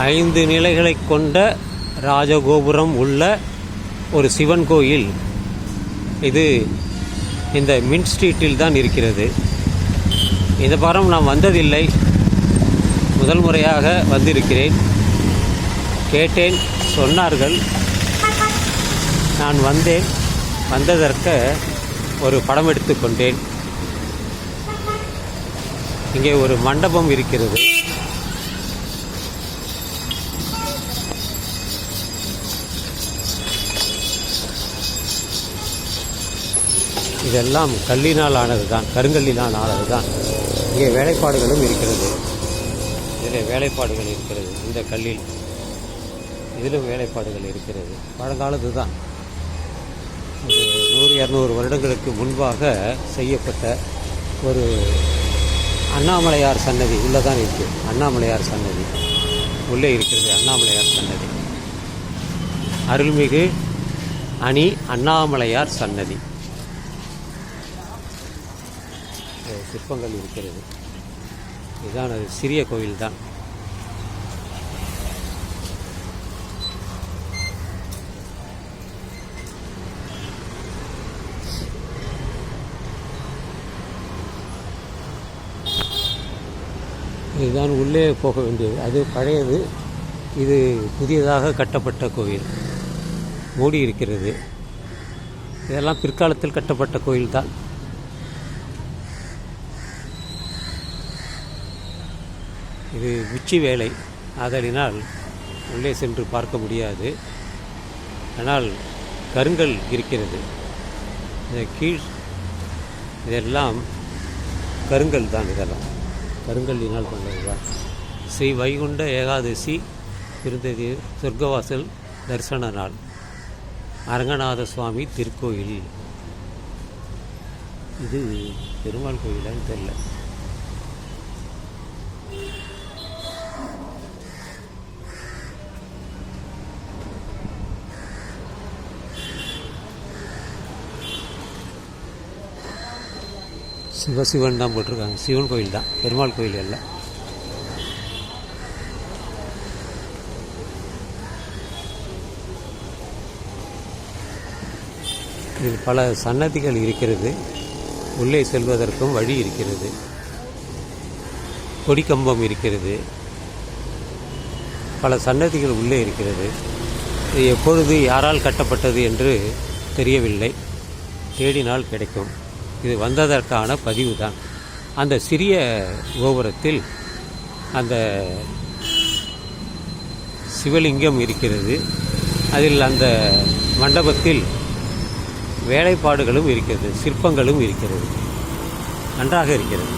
5 நிலைகளை கொண்ட ராஜகோபுரம் உள்ள ஒரு சிவன் கோயில் இது இந்த மின்ட் ஸ்ட்ரீட்டில் தான் இருக்கிறது. இந்த வாரம் நான் வந்ததில்லை, முதல் முறையாக வந்திருக்கிறேன். கேட்டேன், சொன்னார்கள். நான் வந்ததற்கு ஒரு படம் எடுத்துக்கொண்டேன். இங்கே ஒரு மண்டபம் இருக்கிறது. இதெல்லாம் கல்லினால் ஆனது தான், கருங்கல்லினால் ஆனது தான். இங்கே வேலைப்பாடுகளும் இருக்கிறது. இதில் வேலைப்பாடுகள் இருக்கிறது. இந்த கல்லில் இதிலும் வேலைப்பாடுகள் இருக்கிறது. பழங்காலத்து தான், ஒரு 100-200 வருடங்களுக்கு முன்பாக செய்யப்பட்ட ஒரு அண்ணாமலையார் சன்னதி உள்ளதான் இருக்குது. அண்ணாமலையார் சன்னதி உள்ளே இருக்கிறது. அண்ணாமலையார் சன்னதி, அருள்மிகு அணி அண்ணாமலையார் சன்னதி. சிற்பங்கள் இருக்கிறது. இதுதான் அது சிறிய கோயில் தான். இதுதான் உள்ளே போக வேண்டியது. அது பழையது, இது புதியதாக கட்டப்பட்ட கோயில். மூடி இருக்கிறது. இதெல்லாம் பிற்காலத்தில் கட்டப்பட்ட கோயில் தான். இது உச்சி வேலை ஆதலினால் உள்ளே சென்று பார்க்க முடியாது. ஆனால் கருங்கல் இருக்கிறது. இந்த கீழ் இதெல்லாம் கருங்கல் தான். இதெல்லாம் கருங்கல்லினால் கொண்டது தான். ஸ்ரீ வைகுண்ட ஏகாதசி இருந்தது சொர்க்கவாசல் தரிசன நாள். அரங்கநாத சுவாமி திருக்கோயில். இது பெருமாள் கோயிலான்னு தெரியல. சிவசிவன் தான் போட்டிருக்காங்க. சிவன் கோயில் தான், பெருமாள் கோயில் அல்ல. இதில் பல சன்னதிகள் இருக்கிறது. உள்ளே செல்வதற்கும் வழி இருக்கிறது. கொடிக்கம்பம் இருக்கிறது. பல சன்னதிகள் உள்ளே இருக்கிறது. இது எப்பொழுது யாரால் கட்டப்பட்டது என்று தெரியவில்லை. தேடினால் கிடைக்கும். இது வந்ததற்கான பதிவு தான். அந்த சிறிய கோபுரத்தில் அந்த சிவலிங்கம் இருக்கிறது. அதில் அந்த மண்டபத்தில் வேலைப்பாடுகளும் இருக்கிறது, சிற்பங்களும் இருக்கிறது. நன்றாக இருக்கிறது.